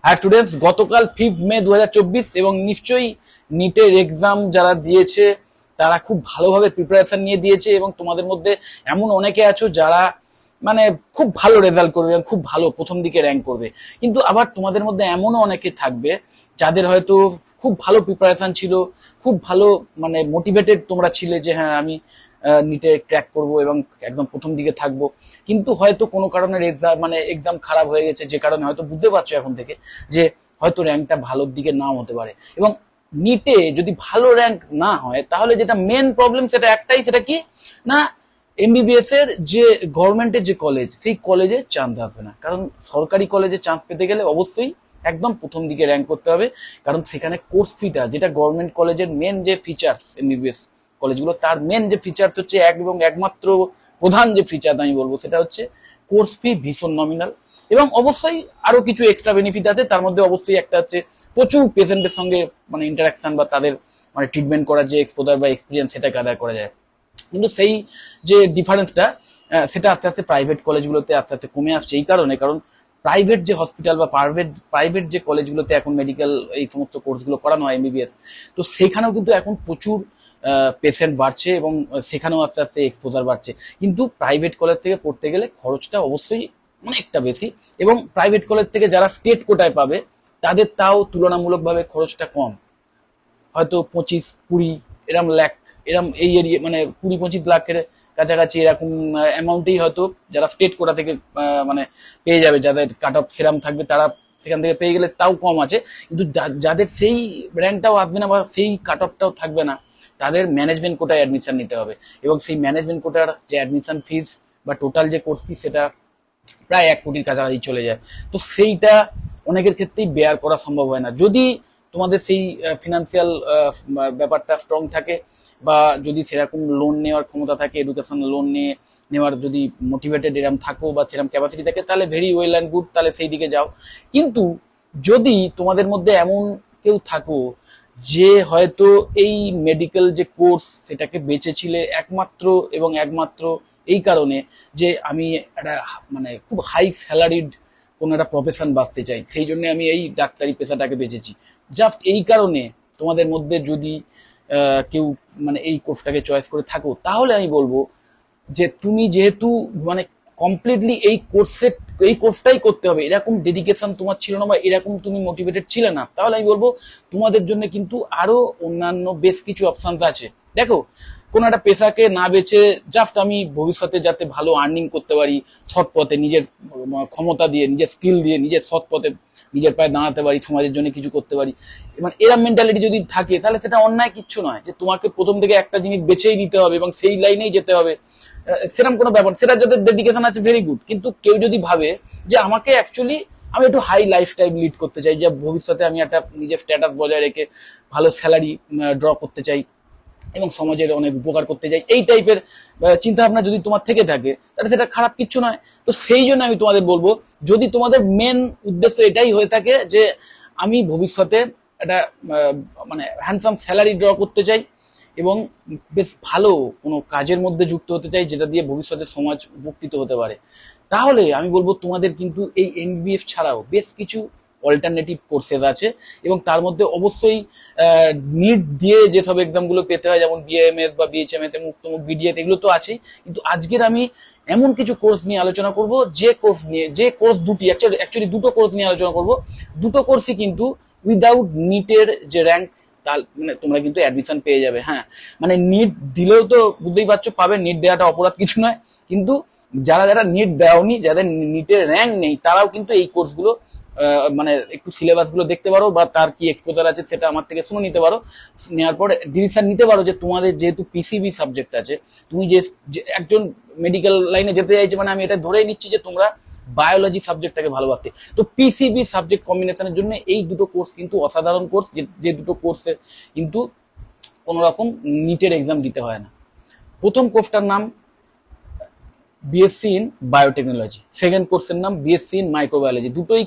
High students, গতকাল 5 মে 2024 এবং নিশ্চয়ই নিটের এক্সাম যারা দিয়েছে তারা খুব ভালোভাবে প্রিপারেশন নিয়ে দিয়েছে এবং তোমাদের মধ্যে এমন অনেকে আছো যারা মানে খুব ভালো রেজাল্ট করবে এবং খুব ভালো প্রথম দিকে র্যাঙ্ক করবে। কিন্তু আবার তোমাদের মধ্যে এমনও অনেকে থাকবে যাদের হয়তো খুব ভালো প্রিপারেশন ছিল, খুব ভালো মানে মোটিভেটেড তোমরা ছিলে যে হ্যাঁ আমি নিটে ক্র্যাক করব এবং একদম প্রথম দিকে থাকবো, কিন্তু হয়তো কোনো কারণে এক্সাম খারাপ হয়ে গেছে, যে কারণে হয়তো বুঝতে পারছো এখন থেকে যে হয়তো র্যাঙ্কটা ভালোর দিকে নাও হতে পারে। এবং নিটে যদি ভালো র্যাঙ্ক না হয় তাহলে যেটা মেন প্রবলেম সেটা একটাই, সেটা কি না এমবিবিএস এর যে গভর্নমেন্টের যে কলেজ সেই কলেজে চান্স আসবে না। কারণ সরকারি কলেজে চান্স পেতে গেলে অবশ্যই একদম প্রথম দিকে র্যাঙ্ক করতে হবে, কারণ সেখানে কোর্স ফিটা যেটা গভর্নমেন্ট কলেজের মেন যে ফিচার্স, এমবিবিএস কলেজগুলো তার মেন যে ফিচার্স হচ্ছে এক এবং একমাত্র প্রধান যে ফিচার আমি বলবো সেটা হচ্ছে কোর্স ফি ভীষণ নমিনাল। এবং অবশ্যই আরো কিছু এক্সট্রা বেনিফিট আছে, তার মধ্যে অবশ্যই একটা হচ্ছে প্রচুর পেশেন্টের সঙ্গে মানে ইন্টারাকশন বা তাদের মানে ট্রিটমেন্ট করার যে এক্সপোজার বা এক্সপিরিয়েন্স সেটাকে আদায় করা যায়। কিন্তু সেই যে ডিফারেন্সটা সেটা আস্তে আস্তে প্রাইভেট কলেজগুলোতে আস্তে আস্তে কমে আসছে। এই কারণে কারণ প্রাইভেট যে হসপিটাল বা প্রাইভেট যে কলেজগুলোতে এখন মেডিকেল এই সমস্ত কোর্সগুলো করানো হয় এমবিবিএস, তো সেখানেও কিন্তু এখন প্রচুর পেশেন্ট বাড়ছে এবং সেখানেও আস্তে আস্তে এক্সপোজার বাড়ছে। কিন্তু প্রাইভেট কলেজ থেকে পড়তে গেলে খরচটা অবশ্যই অনেকটা বেশি, এবং প্রাইভেট কলেজ থেকে যারা স্টেট কোটায় পাবে তাদের তাও তুলনামূলকভাবে খরচটা কম, হয়তো 25-20 এরম লাখ, এরম এই এরিয়া মানে 20-25 লাখের কাছাকাছি এরকম অ্যামাউন্টেই হয়তো যারা স্টেট কোটা থেকে মানে পেয়ে যাবে, যাদের কাট অফ সেরাম থাকবে তারা সেখান থেকে পেয়ে গেলে তাও কম আছে। কিন্তু যাদের সেই র্যাঙ্কটাও আসবে না বা সেই কাট অফটাও থাকবে না, তাদের ম্যানেজমেন্ট কোটায় অ্যাডমিশন নিতে হবে, এবং সেই ম্যানেজমেন্ট কোটার যে অ্যাডমিশন ফিস বা টোটাল যে কোর্স ফি সেটা প্রায় 1 কোটির কাছাকাছি চলে যায়। তো সেইটা অনেকের ক্ষেত্রেই বেয়ার করা সম্ভব হয় না। যদি তোমাদের সেই ফিনান্সিয়াল ব্যাপারটা স্ট্রং থাকে বা যদি সেরকম লোন নেওয়ার ক্ষমতা থাকে, এডুকেশন লোন নেওয়ার যদি মোটিভেটেড এরম থাকো বা সেরকম ক্যাপাসিটি থাকে, তাহলে ভেরি ওয়েল অ্যান্ড গুড, তাহলে সেই দিকে যাও। কিন্তু যদি তোমাদের মধ্যে এমন কেউ থাকো যে হয়তো এই মেডিকেল যে কোর্স সেটাকে বেঁচেছিলে একমাত্র এই কারণে যে আমি একটা মানে খুব হাই স্যালারিড কোন একটা প্রফেশন বাঁচতে চাই, সেই জন্য আমি এই ডাক্তারি পেশাটাকে বেঁচেছি, জাস্ট এই কারণে তোমাদের মধ্যে যদি কেউ মানে এই কোর্সটাকে চয়েস করে থাকো, তাহলে আমি বলবো যে তুমি যেহেতু মানে কমপ্লিটলি এই কোর্সটাই করতে হবে এরকম ডেডিকেশন তোমার ছিল না বা এরকম তুমি মোটিভেটেড ছিলে না, তাহলে আমি বলবো তোমাদের জন্য কিন্তু আরো অন্যান্য বেশ কিছু অপশন আছে। দেখো, কোন একটা পেশাকে না বেছে জাস্ট আমি ভবিষ্যতে যাতে ভালো আর্নিং করতে পারি, সৎ পথে নিজের ক্ষমতা দিয়ে, নিজের স্কিল দিয়ে, নিজের সৎ পথে নিজের পায়ে দাঁড়াতে পারি, সমাজের জন্য কিছু করতে পারি, মানে এরম মেন্টালিটি যদি থাকে তাহলে সেটা অন্যায় কিচ্ছু নয় যে তোমাকে প্রথম থেকে একটা জিনিস বেছেই নিতে হবে এবং সেই লাইনেই যেতে হবে, সেরকম কোনো ব্যাপার। সেটা যাদের ডেডিকেশন আছে ভেরি গুড, কিন্তু কেউ যদি ভাবে যে আমাকে অ্যাকচুয়ালি আমি একটু হাই লাইফস্টাইল লিড করতে চাই, যে ভবিষ্যতে আমি একটা নিজের স্ট্যাটাস বজায় রেখে ভালো স্যালারি ড্র করতে চাই এবং সমাজের অনেক উপকার করতে চাই, এই টাইপের চিন্তা ভাবনা যদি তোমার থেকে থাকে তাহলে সেটা খারাপ কিচ্ছু নয়। তো সেই জন্য আমি তোমাদের বলবো, যদি তোমাদের মেন উদ্দেশ্য এটাই হয়ে থাকে যে আমি ভবিষ্যতে একটা মানে হ্যান্ডসাম স্যালারি ড্র করতে চাই এবং বেশ ভালো কোনো কাজের মধ্যে যুক্ত হতে চাই যেটা দিয়ে ভবিষ্যতে সমাজ উপকৃত হতে পারে, তাহলে আমি বলবো তোমাদের কিন্তু এই এমবিবিএস ছাড়াও বেশ কিছু অল্টারনেটিভ কোর্সেস আছে, এবং তার মধ্যে অবশ্যই নিট দিয়ে যেসব এক্সামগুলো পেতে হয় যেমন বিএমএস বা বিএইচএমএস এবং মুক্তমুখ বিডিএস, এগুলো তো আছেই, কিন্তু আজকের আমি এমন কিছু কোর্স নিয়ে আলোচনা করব যে কোর্স অ্যাকচুয়ালি দুটো কোর্স নিয়ে আলোচনা করব। দুটো কোর্সই কিন্তু উইদাউট নিটের যে র্যাঙ্ক তার মানে তোমরা কিন্তু অ্যাডমিশন পেয়ে যাবে। হ্যাঁ, মানে নিট দিলেও তো বুঝতেই পারছো পাবে, নিট দেওয়াটা অপরাধ কিছু নয়, কিন্তু যারা নিট দেওনি, যাদের নিটের র্যাঙ্ক নেই, তারাও কিন্তু এই কোর্সগুলো মানে একটু সিলেবাস গুলো দেখতে পারো বা তার কি এক্সপোজার আছে সেটা আমার থেকে শুনে নিতে পারো, নেওয়ার পর ডিসিশন নিতে পারো যে তোমাদের যেহেতু পিসিবি সাবজেক্ট আছে, তুমি যে একজন মেডিকেল লাইনে যেতে চাইছে, মানে আমি এটা ধরেই নিচ্ছি যে তোমরা বায়োলজি সাবজেক্টটাকে ভালোবাসতে, তো পিসিবি সাবজেক্ট কম্বিনেশনের জন্য এই দুটো কোর্স কিন্তু অসাধারণ কোর্স, যে দুটো কোর্সে কিন্তু কোন রকম নিটের এক্সাম দিতে হয় না। প্রথম কোর্সটার নাম বিএসসি ইন বায়োটেকনোলজি, সেকেন্ড কোর্সের নাম বিএসসি ইন মাইক্রোবায়োলজি, দুটোই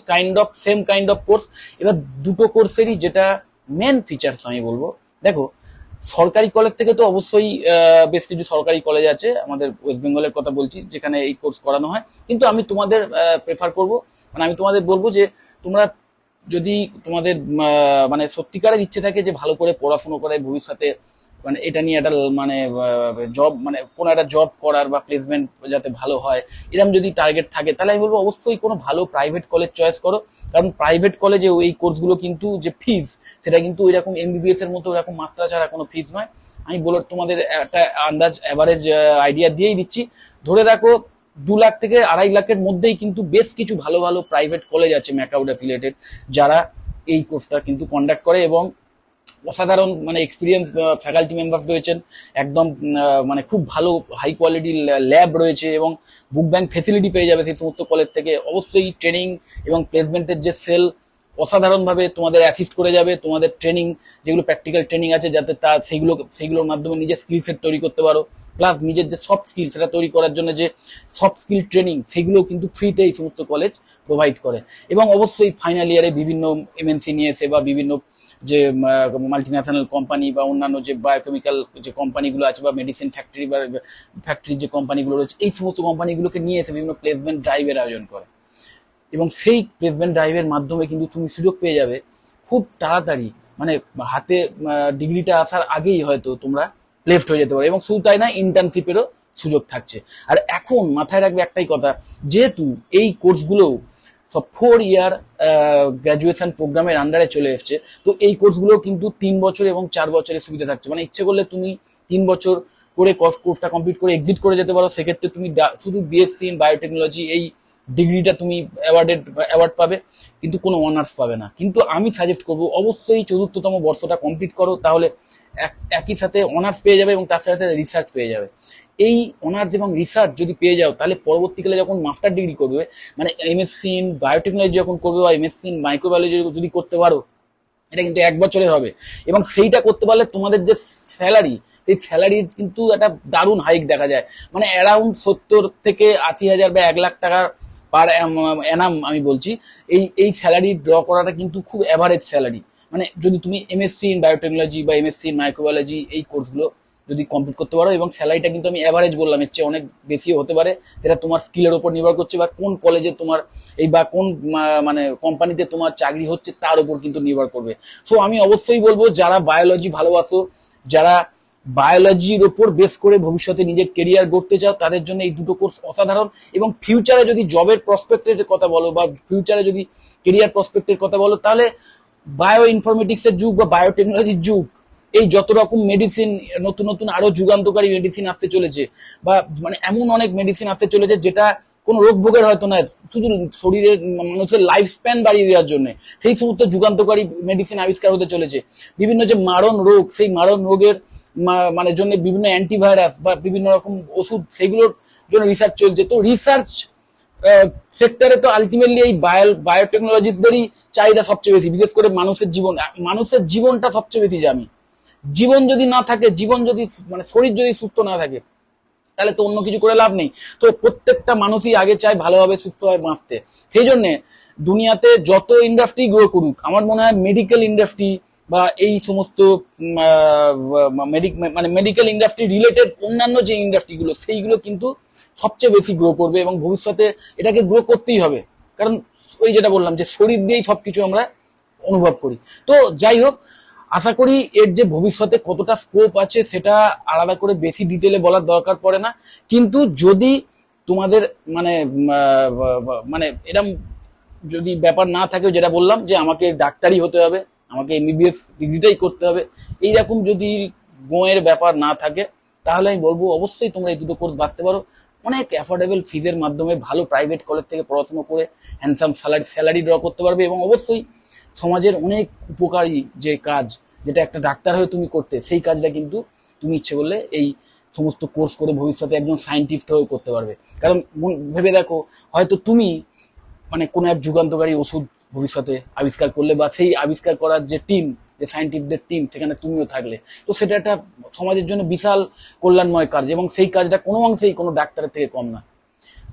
সেম কাইন্ড অফ কোর্স। এবার দুটো কোর্সেরই যেটা মেন ফিচার্স আমি বলবো, দেখো সরকারি কলেজ থেকে তো অবশ্যই বেশ কিছু সরকারি কলেজ আছে, আমাদের ওয়েস্ট বেঙ্গলের কথা বলছি, যেখানে এই কোর্স করানো হয়, কিন্তু আমি তোমাদের প্রেফার করব, মানে আমি তোমাদের বলবো যে তোমরা যদি তোমাদের মানে সত্যিকারের ইচ্ছে থাকে যে ভালো করে পড়াশোনা করে ভবিষ্যতে মানে এটা নিয়ে একটা মানে জব মানে কোনো একটা জব করার বা প্লেসমেন্ট যাতে ভালো হয়, এরকম যদি টার্গেট থাকে, তাহলে আমি বলবো অবশ্যই কোনো ভালো প্রাইভেট কলেজ চয়েস করো। কারণ প্রাইভেট কলেজে ওই কোর্সগুলো কিন্তু যে ফিজ, সেটা কিন্তু ওইরকম এমবিবিএস এর মতো ওরকম মাত্রা ছাড়া কোনো ফিজ নয়। আমি বলো তোমাদের একটা আন্দাজ অ্যাভারেজ আইডিয়া দিয়েই দিচ্ছি, ধরে রাখো 2 লাখ থেকে 2.5 লাখের মধ্যেই কিন্তু বেশ কিছু ভালো ভালো প্রাইভেট কলেজ আছে ম্যাকআউট অ্যাফিলিয়েটেড, যারা এই কোর্সটা কিন্তু কন্ডাক্ট করে এবং অসাধারণ মানে এক্সপিরিয়েন্স ফ্যাকাল্টি মেম্বার রয়েছেন, একদম মানে খুব ভালো হাই কোয়ালিটি ল্যাব রয়েছে এবং বুক ব্যাংক ফেসিলিটি পেয়ে যাবে সেই সমস্ত কলেজ থেকে। অবশ্যই ট্রেনিং এবং প্লেসমেন্টের যে সেল অসাধারণভাবে তোমাদের অ্যাসিস্ট করে যাবে, তোমাদের ট্রেনিং যেগুলো প্র্যাকটিক্যাল ট্রেনিং আছে যাতে তা সেগুলোর মাধ্যমে নিজের স্কিল সেট তৈরি করতে পারো, প্লাস নিজের যে সফট স্কিল সেটা তৈরি করার জন্য যে সফট স্কিল ট্রেনিং সেগুলো কিন্তু ফ্রিতে এই সমস্ত কলেজ প্রোভাইড করে। এবং অবশ্যই ফাইনাল ইয়ারে বিভিন্ন এমএনসি নিয়ে এসে বা বিভিন্ন যে মাল্টিন্যাশনাল কোম্পানি বা অন্যান্য যে বায়োকেমিক্যাল যে কোম্পানিগুলো আছে বা মেডিসিন ফ্যাক্টরি বা ফ্যাক্টরির যে কোম্পানিগুলো রয়েছে, এই সমস্ত কোম্পানিগুলোকে নিয়ে এসে বিভিন্ন প্লেসমেন্ট ড্রাইভের আয়োজন করে এবং সেই প্লেসমেন্ট ড্রাইভের মাধ্যমে কিন্তু তুমি সুযোগ পেয়ে যাবে খুব তাড়াতাড়ি, মানে হাতে ডিগ্রিটা আসার আগেই হয়তো তোমরা প্লেসড হয়ে যেতে পারো। এবং শুধু তাই না, ইন্টার্নশিপেরও সুযোগ থাকছে। আর এখন মাথায় রাখবে একটাই কথা, যেহেতু এই কোর্সগুলো সব 4 ইয়ার গ্র্যাজুয়েশন প্রোগ্রামের আন্ডারে চলে এসছে, তো এই কোর্সগুলো কিন্তু 3 বছর এবং 4 বছরের সুবিধা থাকছে। মানে ইচ্ছে করলে তুমি 3 বছর করে কোর্সটা কমপ্লিট করে এক্সিট করে যেতে পারো, সেক্ষেত্রে তুমি শুধু বিএসসি ইন বায়োটেকনোলজি এই ডিগ্রিটা তুমি অ্যাওয়ার্ড পাবে, কিন্তু কোনো অনার্স পাবে না। কিন্তু আমি সাজেস্ট করবো অবশ্যই 4র্থতম বর্ষটা কমপ্লিট করো, তাহলে একই সাথে অনার্স পেয়ে যাবে এবং তার সাথে রিসার্চ পেয়ে যাবে। এই অনার্স এবং রিসার্চ যদি পেয়ে যাও, তাহলে পরবর্তীকালে যখন মাস্টার ডিগ্রি করবে, মানে এমএসসি ইন বায়োটেকনোলজি যখন করবে বা এমএসসি ইন মাইক্রোবায়োলজি যদি করতে পারো, এটা কিন্তু 1 বছরের হবে। এবং সেইটা করতে পারলে তোমাদের যে স্যালারি, এই স্যালারির কিন্তু একটা দারুণ হাইক দেখা যায়, মানে অ্যারাউন্ড 70 থেকে 80 হাজার বা 1 লাখ টাকার পার অ্যানাম আমি বলছি। এই স্যালারি ড্র করাটা কিন্তু খুব অ্যাভারেজ স্যালারি। মানে যদি তুমি এমএসসি ইন বায়োটেকনোলজি বা এমএসসি ইন মাইক্রোবায়োলজি এই কোর্সগুলো যদি কমপ্লিট করতে পারো, এবং স্যালারিটা কিন্তু আমি অ্যাভারেজ বললাম, এর চেয়ে অনেক বেশিও হতে পারে, যেটা তোমার স্কিলের উপর নির্ভর করছে বা কোন কলেজে তোমার এই বা কোন মানে কোম্পানিতে তোমার চাকরি হচ্ছে তার উপর কিন্তু নির্ভর করবে। সো আমি অবশ্যই বলবো, যারা বায়োলজি ভালোবাসো, যারা বায়োলজির ওপর বেস করে ভবিষ্যতে নিজের কেরিয়ার গড়তে চাও, তাদের জন্য এই দুটো কোর্স অসাধারণ। এবং ফিউচারে যদি জবের প্রসপেক্টের কথা বলো বা ফিউচারে যদি কেরিয়ার প্রসপেক্টের কথা বলো, তাহলে বায়ো ইনফরমেটিক্সের যুগ বা বায়োটেকনোলজির যুগ, এই যত রকম মেডিসিন, নতুন নতুন আরো যুগান্তকারী মেডিসিন আসতে চলেছে, বা মানে এমন অনেক মেডিসিন আসতে চলেছে যেটা কোনো রোগ ভোগের হয়তো না, শুধু শরীরের মানুষের লাইফ স্প্যান বাড়িয়ে দেওয়ার জন্য সেই সমস্ত যুগান্তকারী মেডিসিন আবিষ্কার হতে চলেছে। বিভিন্ন যে মারণ রোগ, সেই মারণ রোগের মানে জন্য বিভিন্ন অ্যান্টিভাইরাস বা বিভিন্ন রকম ওষুধ, সেগুলোর জন্য রিসার্চ চলছে। তো রিসার্চ সেক্টরে তো আলটিমেটলি এই বায়োটেকনোলজিদেরই চাহিদা সবচেয়ে বেশি, বিশেষ করে মানুষের জীবনটা সবচেয়ে বেশি দামি। জীবন যদি না থাকে, জীবন যদি মানে শরীর যদি সুস্থ না থাকে, তাহলে তো অন্য কিছু করে লাভ নেই। তো প্রত্যেকটা মানুষই আগে চায় ভালোভাবে সুস্থভাবে বাঁচতে। সেই জন্য দুনিয়াতে যত ইন্ডাস্ট্রি গ্রো করুক, আমার মনে হয় মেডিকেল ইন্ডাস্ট্রি বা এই সমস্ত মানে মেডিকেল ইন্ডাস্ট্রি রিলেটেড অন্যান্য যে ইন্ডাস্ট্রিগুলো, সেইগুলো কিন্তু সবচেয়ে বেশি গ্রো করবে এবং ভবিষ্যতে এটাকে গ্রো করতেই হবে। কারণ ওই যেটা বললাম যে শরীর দিয়েই সবকিছু আমরা অনুভব করি। তো যাই হোক, আশা করি এর যে ভবিষ্যতে কতটা স্কোপ আছে সেটা আলাদা করে বেশি ডিটেলে বলার দরকার পড়ে না। কিন্তু যদি তোমাদের মানে মানে এরকম যদি ব্যাপার না থাকে, যেটা বললাম যে আমাকে ডাক্তারি হতে হবে, আমাকে এমবিবিএস ডিগ্রিটাই করতে হবে, এইরকম যদি গোয়ের ব্যাপার না থাকে, তাহলে আমি বলবো অবশ্যই তোমরা এই দুটো কোর্স বাঁচতে পারো। অনেক অ্যাফোর্ডেবল ফিজের মাধ্যমে ভালো প্রাইভেট কলেজ থেকে পড়াশোনা করে হ্যান্ডসাম স্যালারি ড্র করতে পারবে এবং অবশ্যই সমাজের অনেক উপকারী যে কাজ, যেটা একটা ডাক্তার হয়ে তুমি করতে, সেই কাজটা কিন্তু তুমি ইচ্ছে করলে এই সমস্ত কোর্স করে ভবিষ্যতে একজন সায়েন্টিস্ট হয়ে করতে পারবে। কারণ ভেবে দেখো, হয়তো তুমি মানে কোনো এক যুগান্তকারী ওষুধ ভবিষ্যতে আবিষ্কার করলে, বা সেই আবিষ্কার করার যে টিম, যে সায়েন্টিস্টদের টিম, সেখানে তুমিও থাকলে, তো সেটা একটা সমাজের জন্য বিশাল কল্যাণময় কাজ এবং সেই কাজটা কোনো অংশেই কোনো ডাক্তারের থেকে কম না।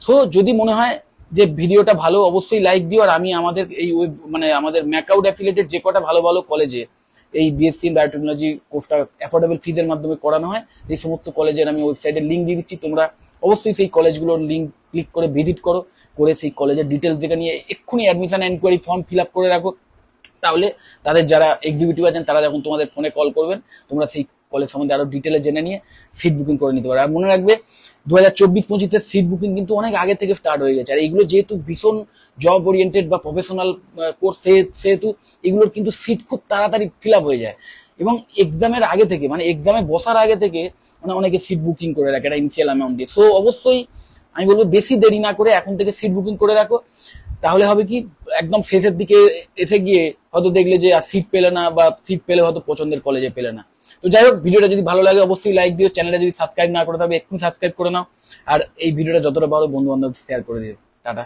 সো যদি মনে হয় যে ভিডিওটা ভালো, অবশ্যই লাইক দিও। আর আমি আমাদের এই মানে আমাদের ম্যাকআউট অ্যাফিলিয়েটেড যে কটা ভালো ভালো কলেজে এই বিএসসি ইন বায়োটেকনোলজি কোর্সটা অ্যাফোর্ডেবল ফিজের মাধ্যমে করানো হয়, সেই সমস্ত কলেজের আমি ওয়েবসাইটের লিঙ্ক দিয়ে দিচ্ছি। তোমরা অবশ্যই সেই কলেজগুলোর লিঙ্ক ক্লিক করে ভিজিট করো, করে সেই কলেজের ডিটেলস দেখে নিয়ে এক্ষুনি admission enquiry form fill up করে রাখো। তাহলে তাদের যারা এক্সিকিউটিভ আছেন তারা যখন তোমাদের ফোনে কল করবেন, তোমরা সেই কলেজ সম্বন্ধে আরো ডিটেলে জেনে নিয়ে সিট বুকিং করে নিতে পারো। আর মনে রাখবে 2024-25-এর সিট বুকিং কিন্তু অনেক আগে থেকে স্টার্ট হয়ে গেছে। আর এইগুলো যেহেতু ভীষণ জব ওরিয়েন্টেড বা প্রফেশনাল কোর্স, সেহেতু এগুলোর কিন্তু সিট খুব তাড়াতাড়ি ফিল আপ হয়ে যায়। এবং এক্সামের আগে থেকে, মানে এক্সামে বসার আগে থেকে মানে অনেকে সিট বুকিং করে রাখে একটা ইনিশিয়াল অ্যামাউন্ট দিয়ে। সো অবশ্যই আমি বলবো বেশি দেরি না করে এখন থেকে সিট বুকিং করে রাখো। তাহলে হবে কি, একদম শেষের দিকে এসে গিয়ে হয়তো দেখলে যে আর সিট পেলে না, বা সিট পেলে হয়তো পছন্দের কলেজে পেলে না। তো যাই হোক, ভিডিওটা যদি ভালো লাগে অবশ্যই লাইক দিও, চ্যানেলটা যদি সাবস্ক্রাইব না করে থাকবে এক্ষুনি সাবস্ক্রাইব করে নাও, আর এই ভিডিওটা যতটা পারো বন্ধু বান্ধব শেয়ার করে দিও। টাটা।